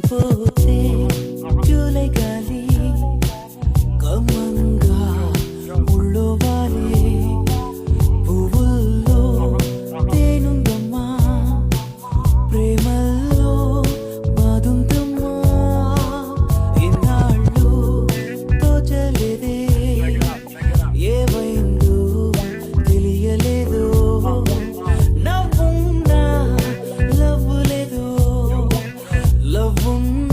పోతే జూలై గాలి కమ్మంగా ముళ్ళో వాలే పువ్వుల్లో తేనుందమ్మా ప్రేమల్లో మాదుందమ్మా ఇన్నాళ్ళు తోచలేదే ఏమైందో తెలియలేదు నవ్వున్నా లవ్వు లేదు లవ్వున్నా